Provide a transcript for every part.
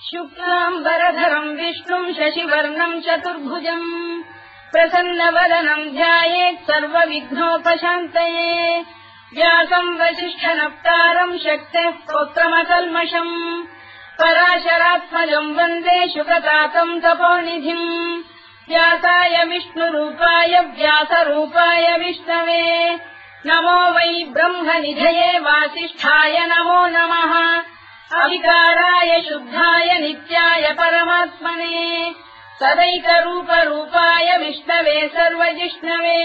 शुक्लाम्बरधरम् विष्णुम् शशिवर्णम् चतुर्भुजम् प्रसन्नवदनम् ध्यायेत् सर्वविघ्नोपशान्तये व्यासम् वसिष्ठनप्तारम् शक्तेः स्तोत्रमकल्मषम् पराशरात्मजम् वन्दे शुकतातम् तपोनिधिम् व्यासाय विष्णुरूपाय व्यासरूपाय विष्णवे नमो वै ब्रह्मनिधये वासिष्ठाय नमो नमः अविकाराय शुद्धाय नित्याय परमात्मने सदैकरूपरूपाय विष्णवे सर्वजिष्णवे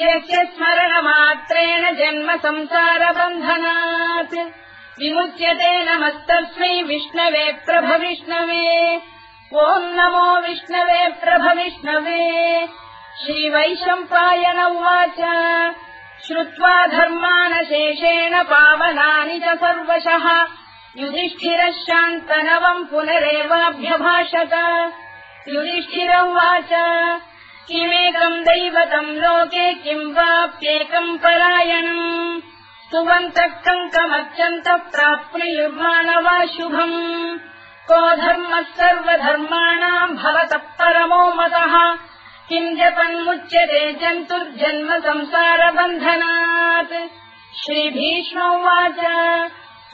यस्य स्मरणमात्रेण जन्म संसारबन्धनात् विमुच्यते नमस्तस्मै विष्णवे प्रभविष्णवे ॐ नमो विष्णवे प्रभविष्णवे श्रीवैशम्पायन उवाच श्रुत्वा धर्मानशेषेण पावनानि च सर्वशः युधिष्ठिरः शान्तनवम् पुनरेवाभ्यभाषत युधिष्ठिर उवाच किमेकम् दैवतम् लोके किम् वाप्येकम् परायणम् स्तुवन्तः कङ्कमर्चन्तः प्राप्नुयुर्मानवा शुभम् को धर्मः सर्वधर्माणाम् भवतः परमो मतः किम् जपन्मुच्यते जन्तुर्जन्म संसारबन्धनात् श्रीभीष्म उवाच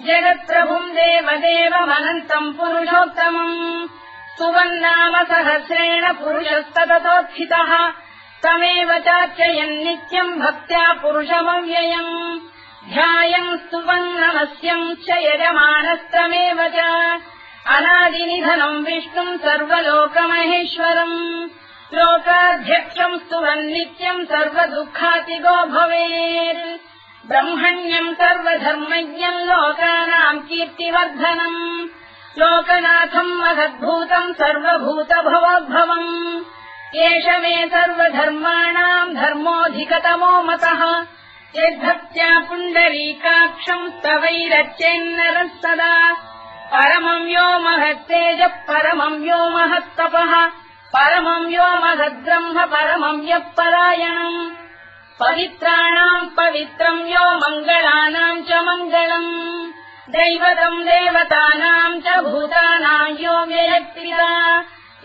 जगत्प्रभुम् देवदेवमनन्तम् पुरुषोत्तमम् स्तुवन्नाम सहस्रेण पुरुषस्तततोत्थितः तमेव चार्चयन् नित्यम् भक्त्या पुरुषमव्ययम् ध्यायम् स्तुवन् नमस्यम् च यजमानस्तमेव च अनादिनिधनम् विष्णुम् सर्वलोकमहेश्वरम् लोकाध्यक्षम् स्तुवन् नित्यम् सर्वदुःखातिगो भवेत् ब्रह्मण्यम् सर्वधर्मज्ञम् लोकानाम् कीर्तिवर्धनम् लोकनाथम् महद्भूतम् सर्वभूतभवोद्भवम् एष मे सर्वधर्माणाम् धर्मोऽधिकतमो मतः यद्भक्त्या पुण्डरीकाक्षम् स्तवैरच्चेन्नरः सदा परमम् यो महत्तेजः परमम् यो महत्तपः परमम् यो महद्ब्रह्म परमम् यः परायणम् पवित्राणाम् पवित्रम् यो मङ्गलानाम् च मङ्गलम् दैवतम् देवतानाम् च भूतानाम् यो व्ययक्रिया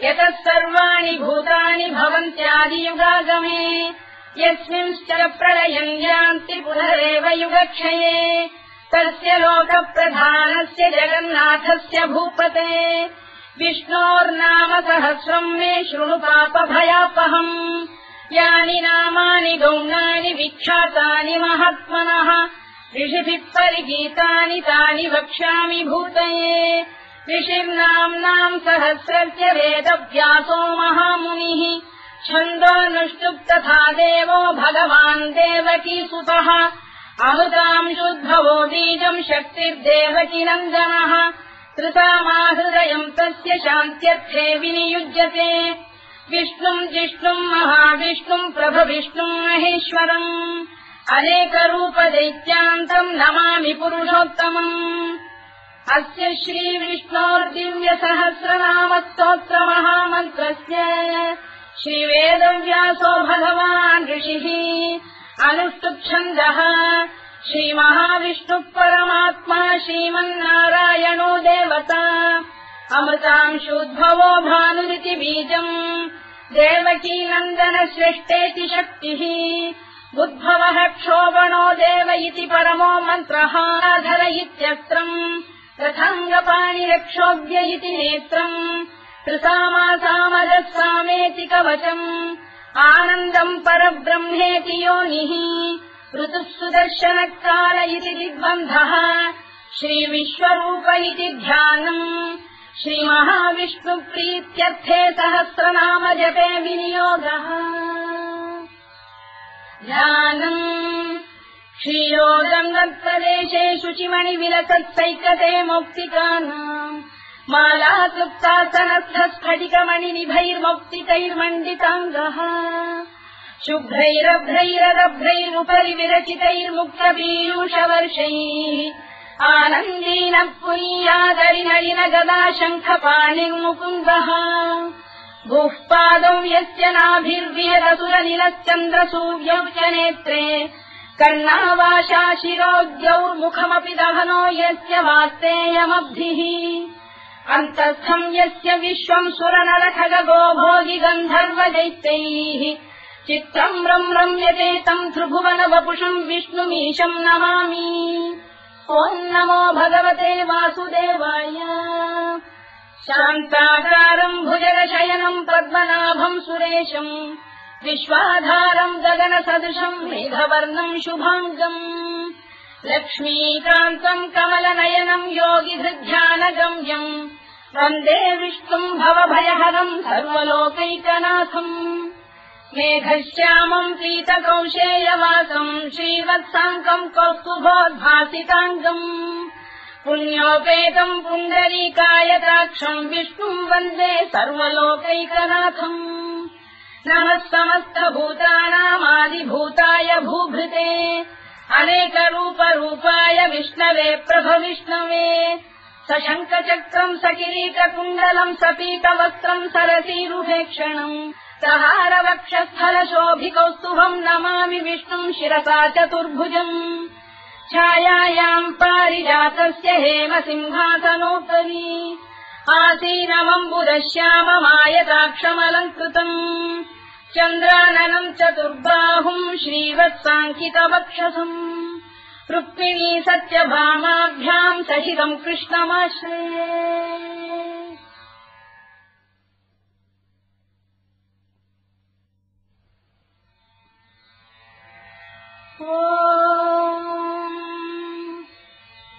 यतः सर्वाणि भूतानि भवन्त्यादियुगागमे यस्मिंश्च प्रलयम् यान्ति पुनरेव युगक्षये तस्य लोकप्रधानस्य जगन्नाथस्य भूपते विष्णोर्नाम सहस्रम् मे शृणु पापभयापहम् यानि नामानि गौणानि विख्यातानि महात्मनः ऋषिभिः परिगीतानि तानि वक्ष्यामि भूतये ऋषिर्नाम्नाम् सहस्रस्य वेदव्यासो महामुनिः छन्दोऽनुष्टुप् तथा देवो भगवान् देवकीसुतः अमृतांशुद्भवो बीजम् शक्तिर्देवकीनन्दनः त्रिसामाहृदयम् तस्य शान्त्यर्थे विनियुज्यते विष्णुम् जिष्णुम् महाविष्णुम् प्रभविष्णुम् महेश्वरम् अनेकरूपदैत्यान्तम् नमामि पुरुषोत्तमम् अस्य श्रीविष्णोर्दिव्यसहस्रनामस्तोत्रमहामन्त्रस्य श्रीवेदव्यासो भगवान् ऋषिः अनुष्टुप्छन्दः श्रीमहाविष्णुः परमात्मा श्रीमन्नारायणो देवता अमृतांशोद्भवो भानुरिति बीजम् देवकीनन्दन श्रेष्ठेति शक्तिः उद्भवः क्षोभणो देव इति परमो मन्त्रः धर इत्यस्त्रम् रथाङ्गपाणिरक्षोभ्य इति नेत्रम् त्रिसामासामजः सामेति कवचम् आनन्दम् परब्रह्मेति योनिः ऋतुः सुदर्शनकाल इति दिग्बन्धः श्रीविश्वरूप इति ध्यानम् श्रीमहाविष्णुप्रीत्यर्थे सहस्रनाम जपे विनियोगः ध्यानम् श्रीयोगङ्गप्रदेशे शुचिमणिविलसत्सैकते मौक्तिकानाम् मालाक्लुप्तासनस्थस्फटिकमणिनिभैर्मौक्तिकैर्मण्डिताङ्गः शुभ्रैरभ्रैररभ्रैरुपरि विरचितैर्मुक्तपीयूषवर्षैः आनन्दीनः पुनीयादरिनलिन गदा शङ्खपाणिर्मुकुन्दः भूः पादौ यस्य नाभिर्विहरसुरनिलश्चन्द्रसूर्यौ च नेत्रे कर्णावाशा शिरोद्यौर्मुखमपि दहनो यस्य वास्तेयमब्धिः अन्तस्थम् यस्य विश्वम् सुरनरखगो भोगि गन्धर्वदैत्यैः चित्तम् रम्यते तम् त्रिभुवन वपुषम् विष्णुमीशम् नमामि। ॐ नमो भगवते वासुदेवाय। शान्ताकारम् भुजगशयनम् पद्मनाभम् सुरेशम् विश्वाधारम् गगनसदृशम् मेघवर्णम् शुभाङ्गम् लक्ष्मीकान्तम् कमलनयनम् योगिहृध्यानगम्यम् वन्दे विष्णुम् भवभयहरम् सर्वलोकैकनाथम् मेघश्यामम् पीतकौशेयवासम् श्रीवत्साङ्कम् कौस्तुभोद्भासिताङ्गम् पुण्योपेतम् पुण्डरीकायताक्षम् विष्णुम् वन्दे सर्वलोकैकनाथम् नमः समस्तभूतानामादिभूताय भूभृते अनेकरूपरूपाय विष्णवे प्रभविष्णवे सशङ्खचक्रम् सकिरीटकुण्डलम् सपीतवस्त्रम् सरसीरुभेक्षणम् सहारवक्षस्थलशोभिकौस्तुभम् नमामि विष्णुम् शिरसा चतुर्भुजम् छायायाम् पारिजातस्य हेमसिंहासनोपरि आसीनमम्बुदश्याममायताक्षमलङ्कृतम् चन्द्राननम् चतुर्बाहुम् श्रीवत्साङ्कितवक्षसम् रुक्मिणी सत्यभामाभ्याम् सहितम् कृष्णमाश्रये।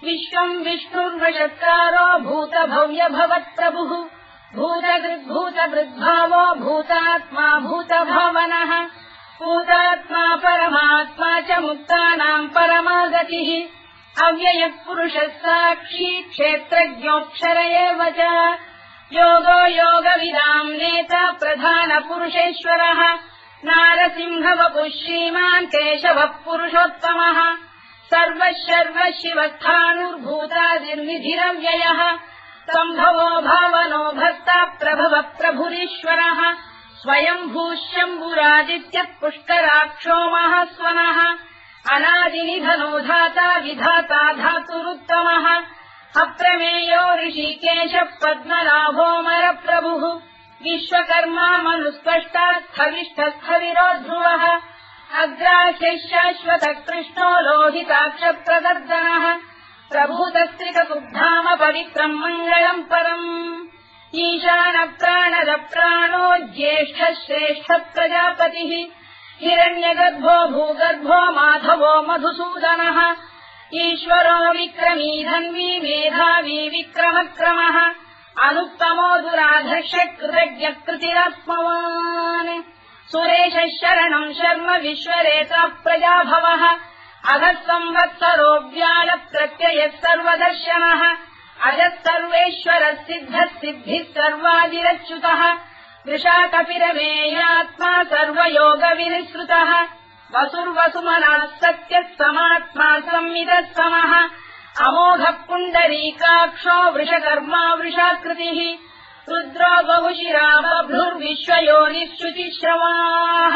विश्वम् विष्णुर्वशत्कारो भूतभव्यभवत्प्रभुः भूतकृद्भूतभृद्भावो भूतात्मा भूतभावनः भूतात्मा परमात्मा च मुक्तानाम् परमागतिः अव्ययः पुरुषः साक्षी क्षेत्रज्ञोऽक्षर एव च योगो योगविदाम् नेता प्रधानपुरुषेश्वरः नारसिंहवपुः श्रीमान् केशवः पुरुषोत्तमः सर्वः शर्वः शिवस्थाणुर्भूतादिर्निधिरव्ययः सम्भवो भावनो भर्ता प्रभवः प्रभुरीश्वरः स्वयम्भूः शम्भुरादित्यः पुष्कराक्षो महास्वनः अनादिनिधनो धाता विधाता धातुरुत्तमः अप्रमेयो ऋषिकेशः पद्मनाभोऽमरप्रभुः विश्वकर्मा मनुस्पष्टा स्थविष्ठस्थविरो ध्रुवः अग्राह्यः शाश्वतः कृष्णो लोहिताक्षप्रदर्दनः प्रभूतस्त्रिकसुधाम पवित्रम् मङ्गलम् परम् ईशानप्राणदप्राणो ज्येष्ठः श्रेष्ठः प्रजापतिः हिरण्यगर्भो भूगर्भो माधवो मधुसूदनः ईश्वरो विक्रमी धन्वी मेधावी विक्रमक्रमः अनुत्तमो दुराधर्षः कृतज्ञकृतिरात्मवान् सुरेशः शरणम् शर्म विश्वरेता प्रजाभवः अधः संवत्सरो व्यालप्रत्ययः सर्वदर्शनः अजः सर्वेश्वरः सिद्धः सिद्धिः सर्वादिरच्युतः वृषाकपिरमेयात्मा सर्वयोगविनिसृतः वसुर्वसुमनः सत्यः समात्मा संविदः समः अमोघः पुण्डरीकाक्षो वृषकर्मा वृषाकृतिः रुद्रो बहुशिरा बभ्रुर्विश्वयोनिः शुचिश्रवाः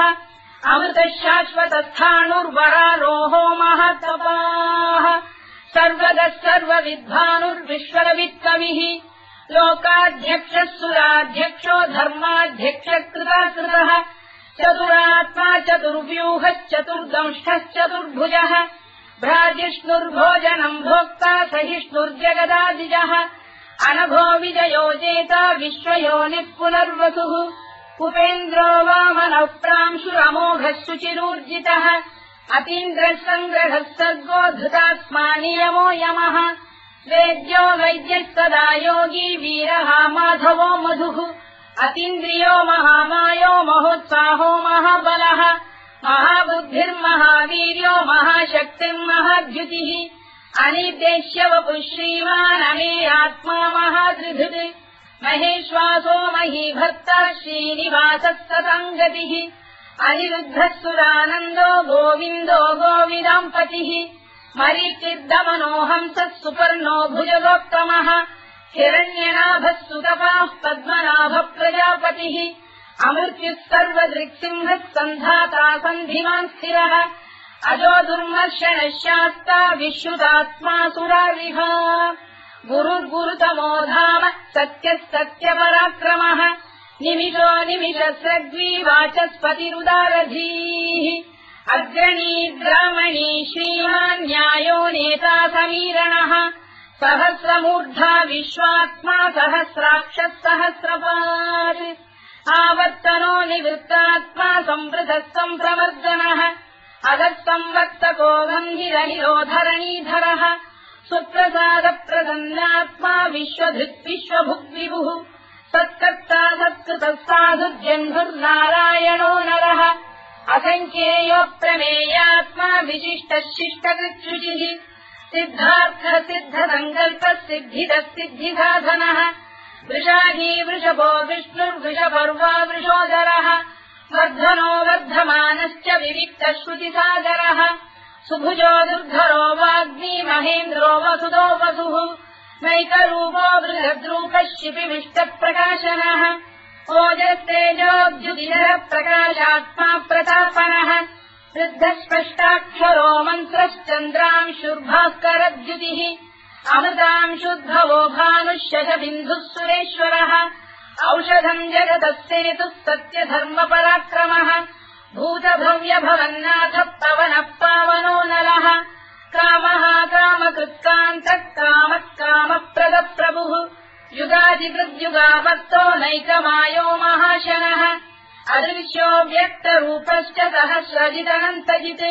अमृतः शाश्वतस्थाणुर्वरारोहो महातपाः सर्वगः सर्वविद्वानुर्विश्वरवित्कविः लोकाध्यक्षः सुराध्यक्षो धर्माध्यक्षः कृताकृतः चतुरात्मा चतुर्व्यूहश्चतुर्दंष्टश्चतुर्भुजः भ्राजिष्णुर्भोजनम् भोक्ता सहिष्णुर्जगदादिजः अनघो विजयो जेता विश्वयोनिः पुनर्वसुः उपेन्द्रो वामनः प्रांशुरमोघः शुचिरूर्जितः अतीन्द्रः सङ्ग्रहः सर्गो धृतात्मा नियमो यमः वेद्यो वैद्यः सदा योगी वीरः माधवो मधुः अतीन्द्रियो महामायो महोत्साहो महाबलः महाबुद्धिर्महावीर्यो महाशक्तिर्महाद्युतिः अनिर्देश्य वपुः श्रीमान् अमेयात्मा महात्रिधृत् महेश्वासो महीभर्ता श्रीनिवासः सताङ्गतिः अनिरुद्धः सुरानन्दो गोविन्दो गोविदाम्पतिः मरीचिर्दमनो हंसः सुपर्णो भुजगोत्तमः हिरण्यनाभः सुतपाः पद्मनाभः प्रजापतिः अमृत्युः सर्वदृक्सिंहः सन्धाता सन्धिमान् स्थिरः अजो दुर्मर्शनशास्ता विश्रुतात्मा सुरारिह गुरुर्गुरुतमो धाम सत्यपराक्रमः निमिषो निमिषस्रग्वी वाचस्पतिरुदारधीः अग्रणी ग्रामणी श्रीमान् न्यायो नेता समीरणः सहस्रमूर्धा विश्वात्मा सहस्राक्षः सहस्रपात् आवर्तनो निवृत्तात्मा संवृतः सम्प्रवर्धनः अगत्संवक्तको गम्भीरनिरोधरणीधरः सुप्रसादप्रसन्नात्मा विश्वधृत् विश्वभुग्विभुः सत्कर्ता सत्कृतः साधुर्जन्धुर्नारायणो नरः असङ्ख्येयो प्रमेयात्मा विशिष्टः शिष्टकृच्छुचिः सिद्धार्थः सिद्धसङ्कल्पः सिद्धिदः सिद्धिसाधनः वृषाही वृषभो विष्णुर्वृषपर्वा वृषोदरः वर्धनो वर्धमानश्च विविक्तः श्रुतिसागरः सुभुजो दुर्धरो वाग्मी महेन्द्रो वसुदो वसुः नैकरूपो बृहद्रूपः शिपिविष्टप्रकाशनः ओजस्तेजोद्युतिधरः प्रकाशात्मा प्रतापनः वृद्धस्पष्टाक्षरो मन्त्रश्चन्द्रांशुर्भास्करद्युतिः अमृतांशुद्भवो भानुश्शतबिन्दुः सुरेश्वरः औषधम् जगतः सेतुः सत्यधर्मपराक्रमः भूतभव्यभवन्नाथ पवनः पावनो नरः कामः कामकृत्कान्तः कामः कामप्रदप्रभुः युगादिकृद्युगापत्तो नैकमायो महाशनः अदृश्यो व्यक्तरूपश्च सहस्रजिदनन्तजित्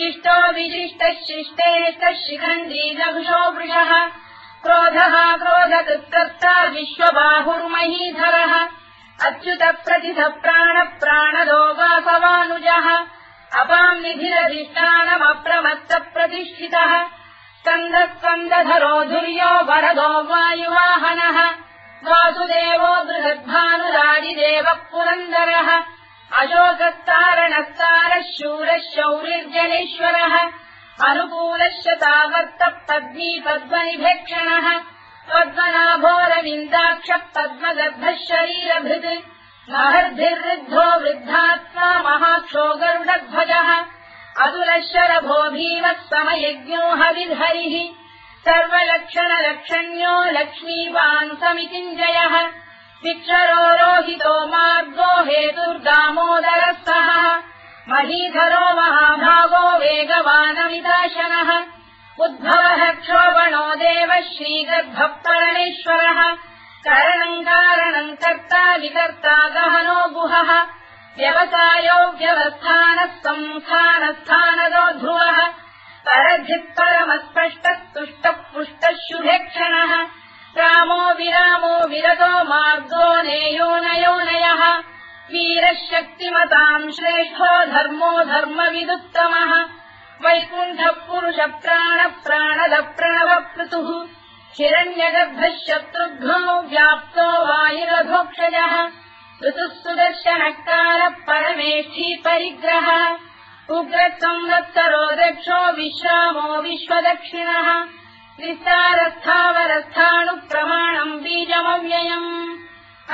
इष्टो विशिष्टः शिष्टेष्टः शिखण्डी नभुषो वृषः क्रोधः क्रोधकृत्कर्ता विश्वबाहुर्महीधरः अच्युत प्रतिथ प्राणदो वासवानुजः अपाम् निधिरधिष्ठानमप्रमत्त प्रतिष्ठितः स्कन्धधरो धुर्यो वरदो वायुवाहनः वासुदेवो बृहद्भानुरादिदेवः पुरन्दरः अशोकस्तारणस्तारः शूरः शौरिर्जनेश्वरः अनुकूलश्च तावर्तः पद्मी पद्मनिभेक्षणः पद्मनाभोरविन्दाक्षः पद्मगर्भः शरीरभृत् महर्भिर्वृद्धो वृद्धात्मा महाक्षो गरुडध्वजः अतुलशरभो भीमः समयज्ञो हविर्हरिः सर्वलक्षणलक्षण्यो लक्ष्मीवान् समितिञ्जयः विक्षरो रोहितो मार्गो हेतुर्दामोदरः सः महीधरो महाभागो वेगवानमिदाशनः उद्भवः क्षोभणो देवः श्रीगर्भः परमेश्वरः करणम् कारणम् कर्ता विकर्ता गहनो गुहः व्यवसायो व्यवस्थानः संस्थानस्थानदो ध्रुवः परधिक्परमस्पष्टः तुष्टः पुष्टः शुभेक्षणः रामो विरामो विरतो मार्गो नेयोनयोनयः वीरः शक्तिमताम् श्रेष्ठो धर्मो धर्मविदुत्तमः वैकुण्ठः पुरुषः प्राणदः प्रणवपृतुः हिरण्यगर्भः शत्रुघ्नो व्याप्तो वायुरधोक्षजः ऋतुः सुदर्शनकालः परमेष्ठी परिग्रहः उग्रसंवत्सरो दक्षो विश्रामो विश्वदक्षिणः विस्तारस्थावरस्थाणुप्रमाणम् बीजमव्ययम्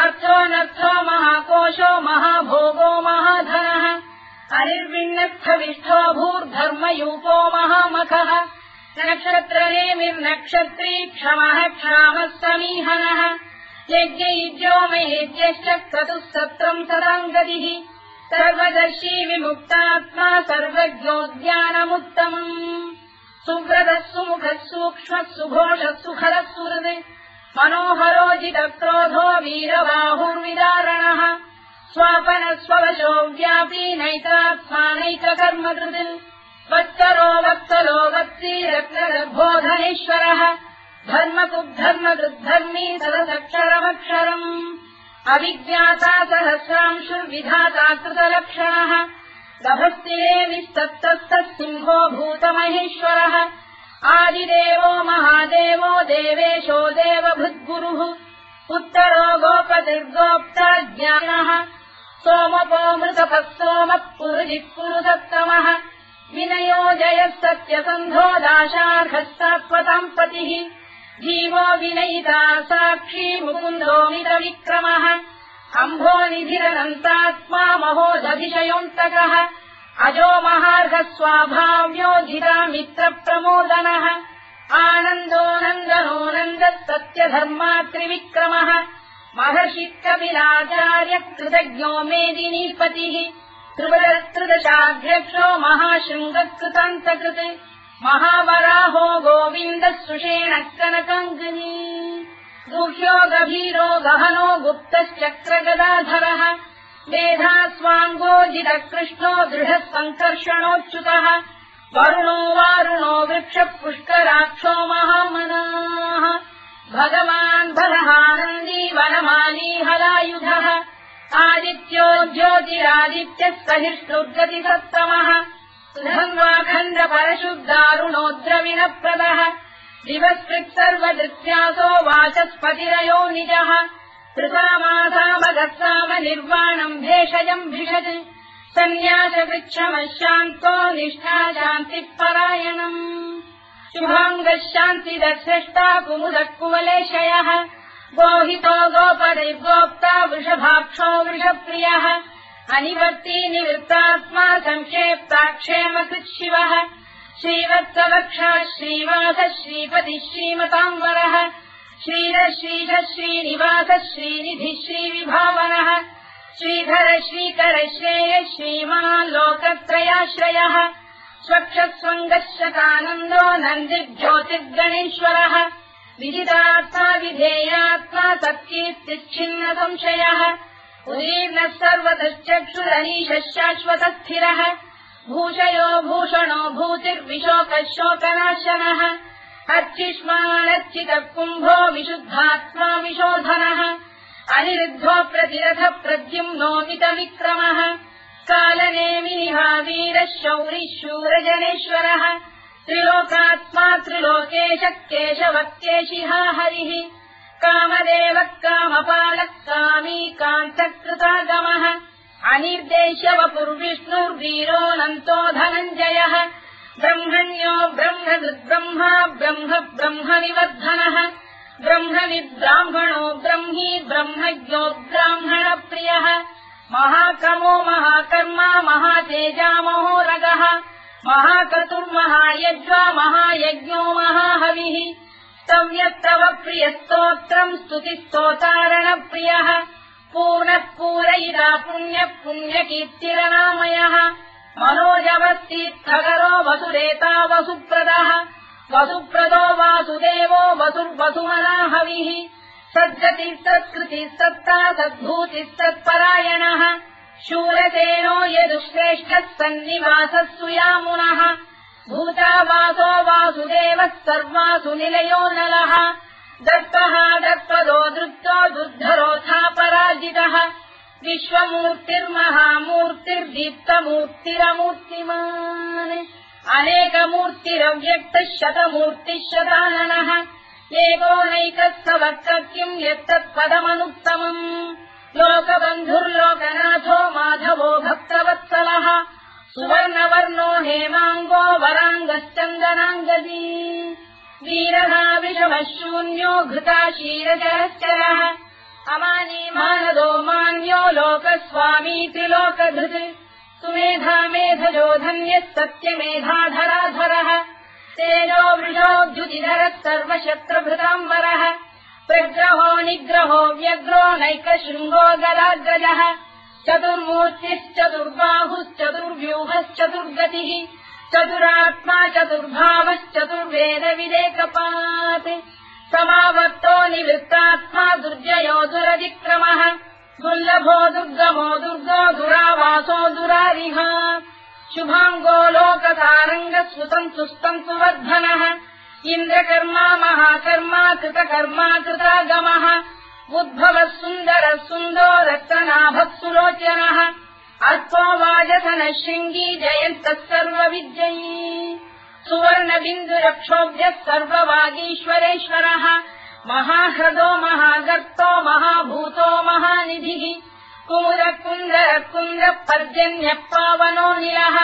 अर्थोऽनर्थो महाकोशो महाभोगो महाधनः अनिर्विण्णस्थविष्ठो भूर्धर्मयूपो महामखः नक्षत्रनेमिर्नक्षत्री क्षमः क्षामः समीहनः यज्ञयुज्यो महेज्यश्च क्रतुः सत्रम् सदाम् गतिः सर्वदर्शी विमुक्तात्मा सर्वज्ञोद्यानमुत्तमम् सुव्रतः सुमुखः सूक्ष्मः सुघोषः सुखरः सुहृत् मनोहरोजितक्रोधो वीरबाहुर्विदारणः स्वापनः स्ववशो व्यापी नैतात्मानैककर्मकृत् वत्सरो वत्सलो वत्सी रत्नगर्भोधनेश्वरः धर्मकुद्धर्मकृद्धर्मी सदसक्षरमक्षरम् अविज्ञाता सहस्रांशुर्विधाता कृतलक्षणः गभस्तिरे विस्तप्तस्तः सिंहो भूतमहेश्वरः आदिदेवो महादेवो देवेशो देवभृद्गुरुः उत्तरो गोपतिर्गोप्ता ज्ञानः सोमपो मृतपः सोमः पुरुजिः पुरुषोत्तमः विनयो जयः सत्यसन्धो दाशार्हः सात्वताम् पतिः जीवो विनयिता साक्षी मुकुन्दो मितविक्रमः अम्भोनिधिरनन्तात्मा महोदधिशयोऽन्तकः अजो महार्घ स्वाभाव्योजिता मित्र प्रमोदनः आनन्दो नन्दनो नन्दः सत्यधर्मा त्रिविक्रमः महर्षि कपिलाचार्य कृतज्ञो मेदिनीपतिः त्रिदशाध्यक्षो महाशृङ्गकृतान्तकृत् महावराहो गोविन्दः सुषेणः कनकाङ्गनी गुह्यो गभीरो गहनो गुप्तश्चक्रगदाधरः मेधास्वाङ्गोजितः कृष्णो दृढः सङ्कर्षणोच्युतः वरुणो वारुणो वृक्षः पुष्कराक्षो महामनाः भगवान् बलहानन्दी वनमाली हलायुधः आदित्यो ज्योतिरादित्यः सहिष्णुर्गतिसत्तमः सुधन्वाखण्ड परशुद्धारुणो द्रविणप्रदः दिवस्कृत् सर्वदृत्यासो वाचस्पतिरयो निजः कृतामासामगस्साम निर्वाणम् भेषजम् भिषज सन्न्यासवृक्षमशान्तो निष्ठा शान्तिपरायणम् शुभाङ्गः शान्तिदश्रेष्टा कुमुदः कुवलेशयः गोहितो गोपदैर्गोप्ता वृषभाक्षो वृषप्रियः अनिवर्ती निवृत्तात्मा संक्षेप्ताक्षेमकृत् शिवः श्रीवत्सवक्षः श्रीवासः श्रीपतिः श्रीमताम्बरः श्रीधः श्रीधः श्रीनिवासः श्रीनिधिः श्रीविभावनः श्रीधर श्रीकर श्रेयः श्रीमान् लोकत्रयाश्रयः स्वक्षस्वङ्गः शतानन्दो नन्दिर्ज्योतिर्गणेश्वरः विदितात्मा विधेयात्मा सत्कीर्तिच्छिन्न संशयः उदीर्णः सर्वतश्चक्षुरनीशः शाश्वतः स्थिरः भूषयो भूषणो भूतिर्विशोकः शोकनाशनः अर्चिष्मानर्चितः कुम्भो विशुद्धात्मा विशोधनः अनिरुद्धो प्रतिरथ प्रद्युम्नोमितविक्रमः कालनेमिनिहावीरः शौरिः शूरजनेश्वरः त्रिलोकात्मा त्रिलोकेशः केशवः केशिहा हरिः कामदेवः कामपालः कामी कान्तकृतागमः अनिर्देश्यवपुर्विष्णुर्वीरोऽनन्तो धनञ्जयः ब्रह्मण्यो ब्रह्मकृद्ब्रह्मा ब्रह्म ब्रह्मनिवर्धनः ब्रह्मविद्ब्राह्मणो ब्रह्मी ब्रह्मज्ञो ब्राह्मणप्रियः महाक्रमो महाकर्मा महातेजा महोरगः महाक्रतुर्महायज्वा महायज्ञो महाहविः स्तव्यस्तव प्रियस्तोत्रम् स्तुतिस्तोतारणप्रियः पूर्णः पूरयिता पुण्यः पुण्यकीर्तिरनामयः मनोजवस्तीर्थकरो वसुरेता वसुप्रदः वसुप्रदो वासुदेवो वसुर्वसुमनाहविः सद्गतिः सत्कृतिः सत्ता सद्भूतिः सत्परायणः शूरसेनो यदुश्रेष्ठः सन्निवासः सुयामुनः भूतावासो वासुदेवः सर्वासु निलयो नलः दत्तः दत्पदो दृप्तो दुर्धरोऽथापराजितः विश्वमूर्तिर्महामूर्तिर्दीप्तमूर्तिरमूर्तिमान् अनेकमूर्तिरव्यक्तः शतमूर्तिः शताननः एकोनैकः सवक्तः किम् यत्तत्पदमनुत्तमम् लोकबन्धुर्लोकनाथो माधवो भक्तवत्सलः सुवर्णवर्णो हेमाङ्गो वराङ्गश्चन्दनाङ्गदी वीरः विषमः शून्यो घृता क्षीरजरश्चरः अमानी मानदो मान्यो लोकस्वामी त्रिलोकधृत् सुमेधा मेधजो धन्यः सत्यमेधाधराधरः तेजो वृषोऽद्युतिधरः सर्वशत्रभृताम्बरः प्रग्रहो निग्रहो व्यग्रो नैकशृङ्गो गदाग्रजः चतुर्मूर्तिश्चतुर्बाहुश्चतुर्व्यूहश्चतुर्गतिः चतुरात्मा चतुर्भावश्चतुर्वेदविदेकपात् समावर्तो निवृत्तात्मा दुर्जयो दुरतिक्रमः दुर्लभो दुर्गमो दुर्गो दुरावासो दुरारिः शुभाङ्गो लोकतारङ्गः सुतन्तु वर्धनः इन्द्रकर्मा महाकर्मा कृतकर्मा कृतागमः उद्भवः सुन्दरः सुन्दो रक्तनाभः सुलोचनः अर्थो वाजसनः शृङ्गी जयन्तः सर्वविद्ययी सुवर्णबिन्दुरक्षोभ्यः सर्ववागीश्वरेश्वरः महाह्रदो महागर्तो महाभूतो महानिधिः कुमुदः कुन्दरः कुन्दः पर्जन्यः पावनो निलः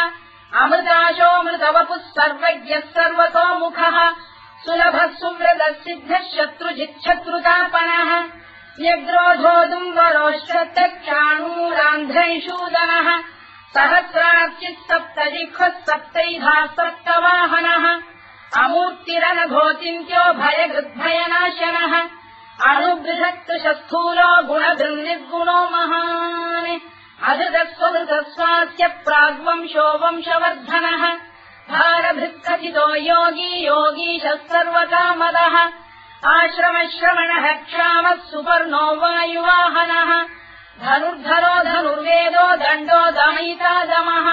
अमृताशोऽमृतवपुः सर्वज्ञः सर्वतोमुखः सुलभः सुव्रतः सिद्धः शत्रुजिच्छत्रुतापनः न्यग्रोधोदुम्बरोश्चक्षाणूरान्ध्रैषूदनः सहस्रार्चिः सप्तजिह्वः सप्तैधा सप्तवाहनः अमूर्तिरनघोचिन्त्यो भयगृद्भयनाशनः अणुबृहत्तुशस्थूलो गुणधृन्निर्गुणो महान् अधृतस्वधृतस्वास्य प्राग्वंशो वंशवर्धनः भारभृत्कथितो योगी योगीशः सर्वकामदः आश्रमश्रवणः क्षामः सुपर्णो वायुवाहनः धनुर्धरो धनुर्वेदो दण्डो दमयिता दमः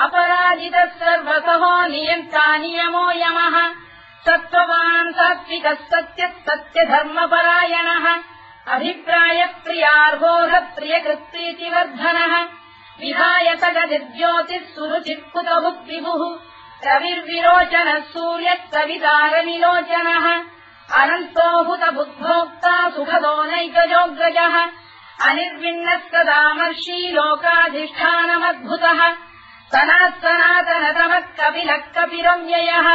अपराजितः सर्वसहो नियन्ता नियमो यमः सत्त्ववान् सात्विकः सत्यः सत्यधर्मपरायणः अभिप्रायप्रियार्होः प्रियकृत्प्रीतिवर्धनः विहाय सगतिर्ज्योतिः सुरुचित्कुतभुक् विभुः रविर्विरोचनः सूर्यः कवितारनिलोचनः अनन्तो हुतबुद्भोक्ता सुखदो नैकजोऽग्रजः अनिर्विण्णः सदामर्षी लोकाधिष्ठानमद्भुतः सनातनतमः कपिलः कपिरव्ययः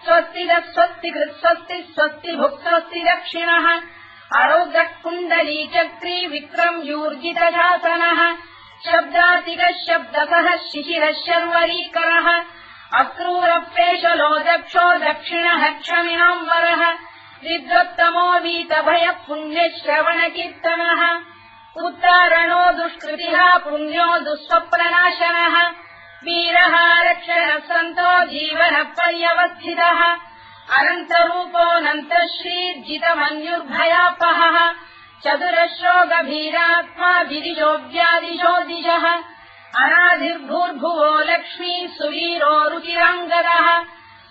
स्वस्तिदः स्वस्तिकृत् स्वस्तिः स्वस्ति भुक् स्वस्ति दक्षिणः अरौद्रः कुण्डली चक्री विक्रम्यूर्जितशासनः शब्दातिकः शब्दसः शिशिरः शर्वरीकरः अक्रूरप्रेशलो दक्षो दक्षिणः क्षमिणाम्बरः विद्वत्तमो वीतभयः पुण्यश्रवणकीर्तनः उत्तारणो दुष्कृतिः पुण्यो दुःस्वप्ननाशनः वीरः रक्षणः सन्तो जीवनः पर्यवस्थितः अनन्तरूपोऽनन्तश्रीर्जितमन्युर्भयापहः चतुरश्रो गभीरात्मा विदिशो व्यादिशो दिशः अनाधिर्भूर्भुवो लक्ष्मी सुवीरो रुचिराङ्गदः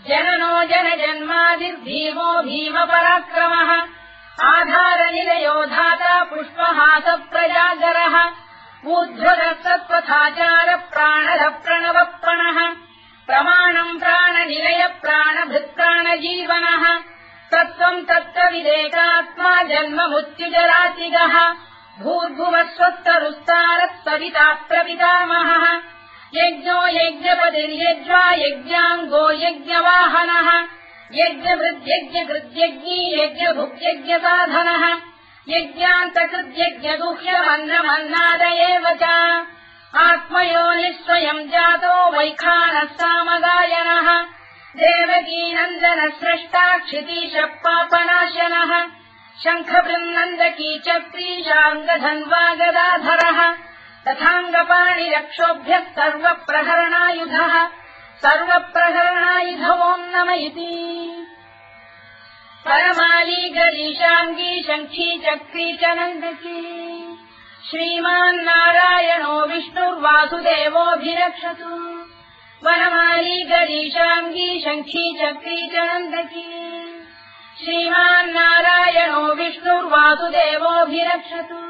जननो जनजन्मादिर्भीमो भीमपराक्रमः आधारनिलयो धाता पुष्पहासप्रजागरः ऊर्ध्वरः सत्त्वथाचार प्राणः प्रणवप्रणः प्रमाणम् प्राणनिलय प्राणभृत्प्राणजीवनः तत्त्वम् तत्त्वविदेकात्मा जन्ममुत्युजरातिगः भूर्भुवः स्वस्तरुस्तारः सविता प्रपितामहः यज्ञो यज्ञपतिर्यज्वा यज्ञाङ्गो यज्ञवाहनः यज्ञभृद्यज्ञकृद्यज्ञी यज्ञभुक्यज्ञसाधनः यज्ञान्तकृद्यज्ञगुह्यमन्नमन्नाद एव च आत्मयोनिः स्वयम् जातो वैखानः सामगायनः देवकीनन्दनः स्रष्टा क्षितीशः पापनाशनः शङ्खबृन्नन्दकी चक्रीशाङ्गधन्वा गदाधरः तथाङ्गपाणिरक्षोभ्यः सर्वप्रहरणायुधः सर्वप्रहरणायुध ओम् नम इति परमाली गरीशाङ्गी शङ्खी चक्री च नन्दकी श्रीमान्नारायणो विष्णुर्वासुदेवोऽभिरक्षतु वनमाली गरीशाङ्गी शङ्खी चक्री च नन्दकी श्रीमान्नारायणो विष्णुर्वासुदेवोऽभिरक्षतु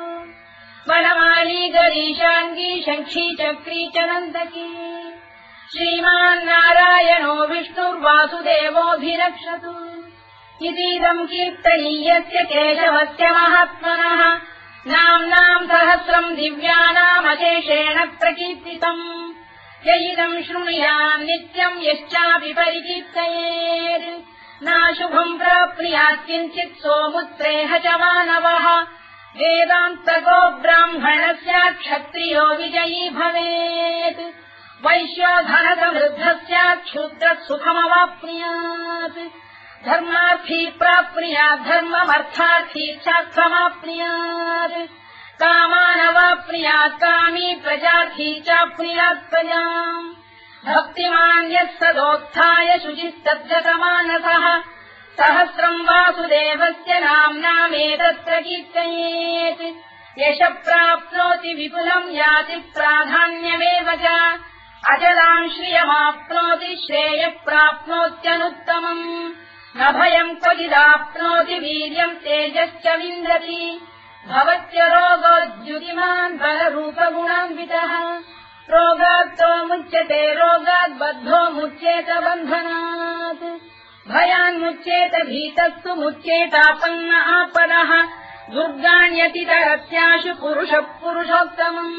वनमाली गरीशाङ्गी शङ्खी चक्री च नन्दकी श्रीमान्नारायणो विष्णुर्वासुदेवोऽभिरक्षतु इतीदम् कीर्तनीयस्य केशवस्य महात्मनः नाम्नाम् सहस्रम् दिव्यानामशेषेण प्रकीर्तितम् य इदम् शृणुयाम् नित्यम् यश्चापि परिकीर्तयेत् नाशुभम् प्राप्नुयात् किञ्चित् सोमुत्रेह च मानवः वेदान्तको ब्राह्मणः स्यात् क्षत्रियो विजयी भवेत् वैश्यो धनसमृद्धः स्यात् क्षुद्रः सुखमवाप्नुयात् धर्मार्थी प्राप्नुयात् धर्ममर्थार्थी चार्थमाप्नुयात् कामानवाप्नुयात् कामी प्रजार्थी चाप्नुयात् प्रजाम् भक्तिमान् यः सदोत्थाय शुचिस्तद्गतमानसः सहस्रम् वासुदेवस्य नाम्नामेतत्र कीर्तयेत् यशः प्राप्नोति विपुलम् याति प्राधान्यमेव च अजलाम् श्रियमाप्नोति श्रेयः प्राप्नोत्यनुत्तमम् न भयम् क्वचिदाप्नोति वीर्यम् तेजश्च विन्दति भवत्य रोगोद्युतिमान् बलरूपगुणान्वितः रोगात्तो मुच्यते रोगात् बद्धो मुच्येत बन्धनात् भयान्मुच्येत भीतस्तु मुच्येतापन्न आपदः दुर्गाण्यतितरत्याशु पुरुषः पुरुषोत्तमम्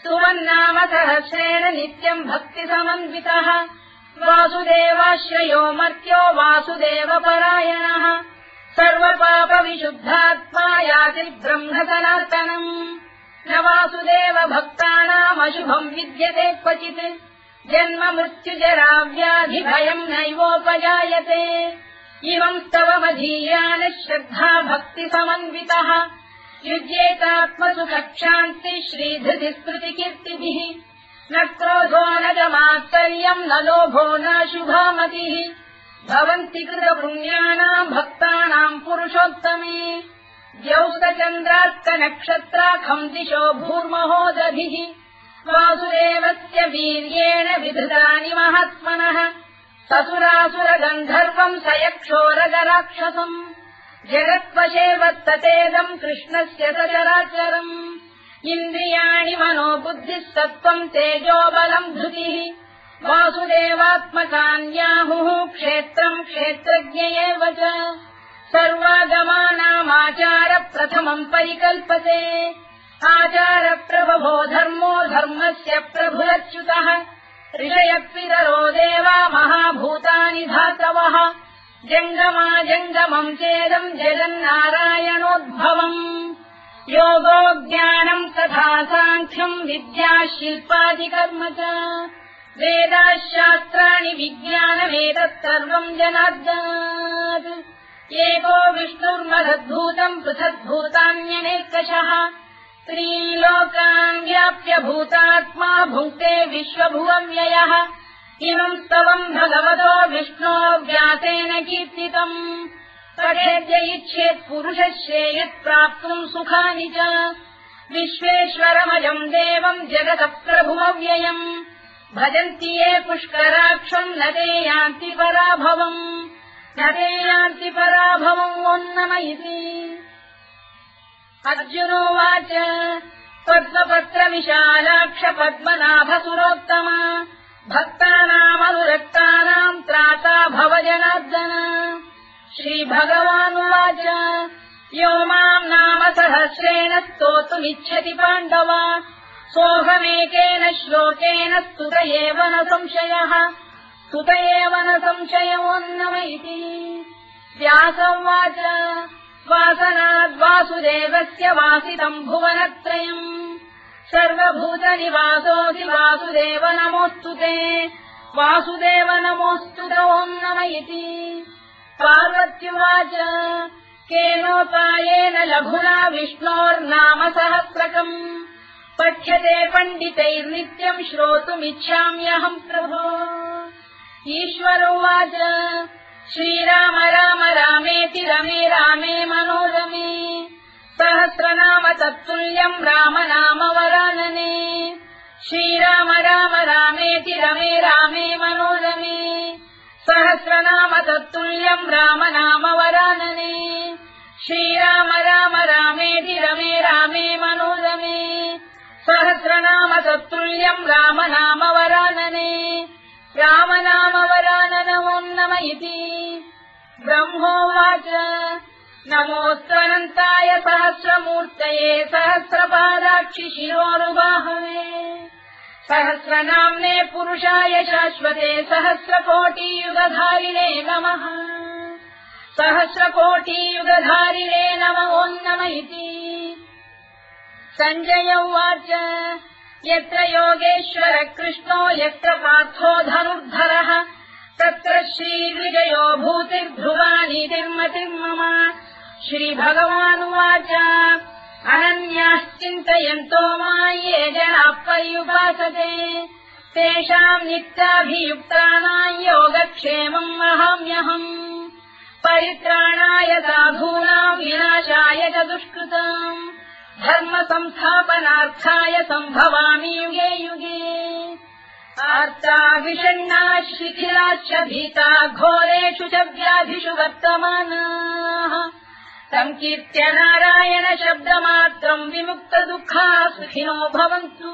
सुवन्नाम सहस्रेण नित्यम् भक्तिसमन्वितः वासुदेवाश्रयो मर्त्यो वासुदेवपरायणः सर्वपापविशुद्धात्मा याति ब्रह्म सनातनम् न वासुदेव भक्तानामशुभम् विद्यते क्वचित् जन्म मृत्युजरा व्याधि भयम् नैवोपजायते इमम् स्तवमधीयान श्रद्धा भक्ति समन्वितः युज्येतात्मसुखक्षान्ति श्रीधृति स्मृति कीर्तिभिः न क्रोधो न च मात्सर्यम् न लोभो न शुभामतिः भवन्ति कृतपुण्यानाम् भक्तानाम् पुरुषोत्तमे द्यौस्तचन्द्रास्तनक्षत्राखम् दिशो भूर्महो दधिः वासुदेवस्य वीर्येण विधृतानि महात्मनः ससुरासुरगन्धर्वम् स यक्षोरगराक्षसम् जगत्वशेवत्ततेदम् कृष्णस्य सचराचरम् इन्द्रियाणि मनो बुद्धिः सत्त्वम् तेजो बलम् धृतिः वासुदेवात्मकान्याहुः क्षेत्रम् क्षेत्रज्ञ एव च सर्वागमानामाचार प्रथमम् परिकल्पते आचार प्रभवो धर्मो धर्मस्य प्रभुरच्युतः ऋषयपितरो देवा महाभूतानि धातवः जङ्गमा जङ्गमम् चेदम् जगन्नारायणोद्भवम् योगो ज्ञानम् तथा साङ्ख्यम् विद्या शिल्पादिकर्म च वेदाः शास्त्राणि विज्ञानमेतत् सर्वम् जनार्दनात् एको विष्णुर्महद्भूतम् पृथग्भूतान्यनेकशः त्रीन् लोकान् व्याप्य भूतात्मा भुङ्क्ते विश्वभुवव्ययः इमम् स्तवम् भगवतो विष्णो व्यासेन कीर्तितम् पठेद्य इच्छेत् पुरुषः श्रेयत् प्राप्तुम् सुखानि च विश्वेश्वरमजम् देवम् जगतः प्रभुमव्ययम् भजन्ति ये पुष्कराक्षम् न ते यान्ति पराभवम् ओन्नम इति अर्जुनोवाच पद्मपत्रविशालाक्ष पद्मनाभसुरोत्तम भक्तानामनुरक्तानाम् त्राता भव जनार्दन श्रीभगवानुवाच यो माम् नाम सहस्रेण स्तोतुमिच्छति पाण्डव सोऽहमेकेन श्लोकेन स्तुत एव न संशयोऽन्नम इति व्यास उवाच वासनाद्वासुदेवस्य वासितम् भुवनत्रयम् सर्वभूतनिवासोऽसि वासुदेव नमोऽस्तु ते वासुदेव नमोऽस्तु ते ओन्नम इति पार्वत्युवाच केनोपायेन लघुना विष्णोर्नाम सहस्रकम् पठ्यते पण्डितैर्नित्यम् श्रोतुमिच्छाम्यहम् प्रभो ईश्वर उवाच श्रीराम राम रामेति रमे रामे मनोरमे सहस्रनाम तत्तुल्यम् राम नाम वरानने श्रीराम राम रामेति रमे रामे मनोरमे सहस्रनाम तत्तुल्यम् राम नाम वरानने श्रीराम राम रामेति रमे रामे मनोरमे सहस्रनाम तत्तुल्यम् राम नाम वरानने राम नाम वराननमोन्नम इति ब्रह्मोवाच नमोऽस्त्वनन्ताय सहस्रमूर्तये सहस्रपादाक्षि शिरोरुबाहवे सहस्रनाम्ने पुरुषाय शाश्वते सहस्रकोटियुगधारिणे नमः सहस्रकोटियुगधारिणे नमोऽन्नम इति सञ्जय उवाच यत्र योगेश्वर कृष्णो यत्र पार्थो धनुर्धरः तत्र श्रीविजयो भूतिर्ध्रुवानीतिर्मतिर्मम श्रीभगवानुवाच अनन्याश्चिन्तयन्तो मां ये जनाः पर्युपासते तेषाम् नित्याभियुक्तानां योगक्षेमम् वहाम्यहम् परित्राणाय साधूनां विनाशाय च दुष्कृताम् धर्म संस्थापनार्थाय सम्भवामि युगे युगे आर्ता विषण्णा शिथिलाश्च भीता घोरेषु च व्याधिषु वर्तमानाः संकीर्त्य नारायण शब्दमात्रम् विमुक्त दुःखा सुखिनो भवन्तु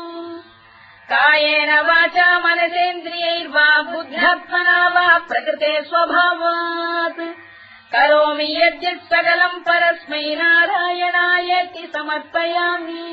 कायेन वाचा मनसेन्द्रियैर्वा बुद्ध्यात्मना वा प्रकृते स्वभावात् करोमि यद्यत् सकलम् परस्मै नारायणायेति समर्पयामि।